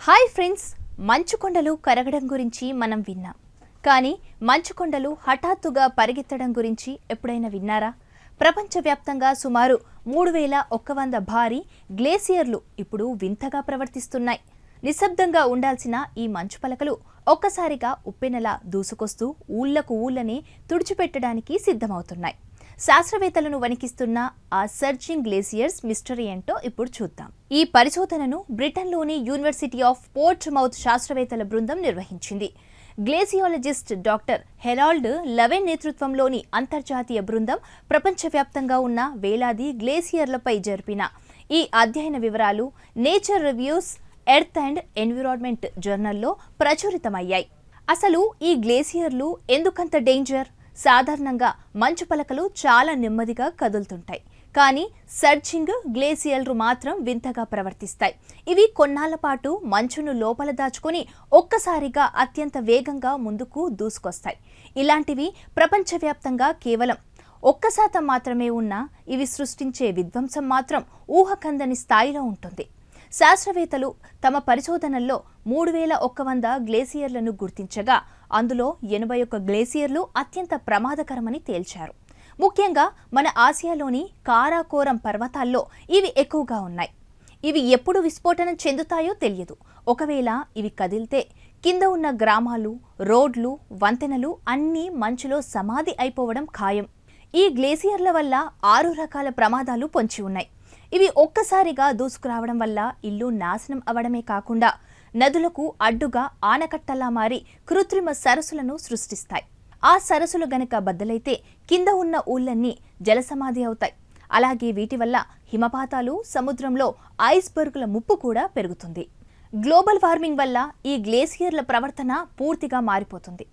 Hi friends, మంచు కొండలు కరగడం గురించి మనం విన్నాం. కానీ మంచు కొండలు హఠాత్తుగా పరిగెత్తడం గురించి ఎప్పుడైనా విన్నారా? ప్రపంచవ్యాప్తంగా సుమారు 3100 భారీ గ్లేసియర్లు ఇప్పుడు వింతగా ప్రవర్తిస్తున్నాయి. నిశ్శబ్దంగా ఉండాల్సిన ఈ మంచు పలకలు ఒక్కసారిగా ఉప్పెనలా దూసుకొస్తూ ఊళ్ళనే తుడిచిపెట్టడానికి సిద్ధమవుతున్నాయి. శాస్త్రవేత్తలను వణికిస్తున్న ఆ సర్జింగ్ గ్లేసియర్స్ మిస్టరీ ఏంటో ఇప్పుడు చూద్దాం. ఈ పరిశోధనను బ్రిటన్లోని యూనివర్సిటీ ఆఫ్ పోర్ట్మౌత్ శాస్త్రవేత్తల బృందం నిర్వహించింది. గ్లేసియాలజిస్ట్ డాక్టర్ హెరాల్డ్ లెవెన్ నేతృత్వంలోని అంతర్జాతీయ బృందం ప్రపంచవ్యాప్తంగా ఉన్న వేలాది గ్లేసియర్లపై జరిపిన ఈ అధ్యయన వివరాలు nature reviews, earth and environment జర్నల్లో ప్రచురితమయ్యాయి. అసలు ఈ గ్లేసియర్లు ఎందుకంత డేంజర్? సాధారణంగా మంచు పలకలు చాలా నెమ్మదిగా కదులుతుంటాయి, కానీ సర్జింగ్ గ్లేసియర్లు మాత్రం వింతగా ప్రవర్తిస్తాయి. ఇవి కొన్నాళ్ల పాటు మంచును లోపల దాచుకుని ఒక్కసారిగా అత్యంత వేగంగా ముందుకు దూసుకొస్తాయి. ఇలాంటివి ప్రపంచవ్యాప్తంగా కేవలం 1% మాత్రమే ఉన్నా ఇవి సృష్టించే విధ్వంసం మాత్రం ఊహకందని స్థాయిలో ఉంటుంది. శాస్త్రవేత్తలు తమ పరిశోధనల్లో 3100 గ్లేసియర్లను గుర్తించగా అందులో 81 గ్లేసియర్లు అత్యంత ప్రమాదకరమని తేల్చారు. ముఖ్యంగా మన ఆసియాలోని కారాకోరం పర్వతాల్లో ఇవి ఎక్కువగా ఉన్నాయి. ఇవి ఎప్పుడు విస్ఫోటనం చెందుతాయో తెలియదు. ఒకవేళ ఇవి కదిలితే కింద ఉన్న గ్రామాలు, రోడ్లు, వంతెనలు అన్నీ మంచులో సమాధి అయిపోవడం ఖాయం. ఈ గ్లేసియర్ల వల్ల 6 రకాల ప్రమాదాలు పొంచి ఉన్నాయి. ఇవి ఒక్కసారిగా దూసుకురావడం వల్ల ఇల్లు నాశనం అవడమే కాకుండా నదులకు అడ్డుగా ఆనకట్టలా మారి కృత్రిమ సరస్సులను సృష్టిస్తాయి. ఆ సరస్సులు గనక బద్దలైతే కింద ఉన్న ఊళ్ళన్నీ జలసమాధి అవుతాయి. అలాగే వీటి వల్ల హిమపాతాలు, సముద్రంలో ఐస్బర్గుల ముప్పు కూడా పెరుగుతుంది. గ్లోబల్ వార్మింగ్ వల్ల ఈ గ్లేసియర్ల ప్రవర్తన పూర్తిగా మారిపోతుంది.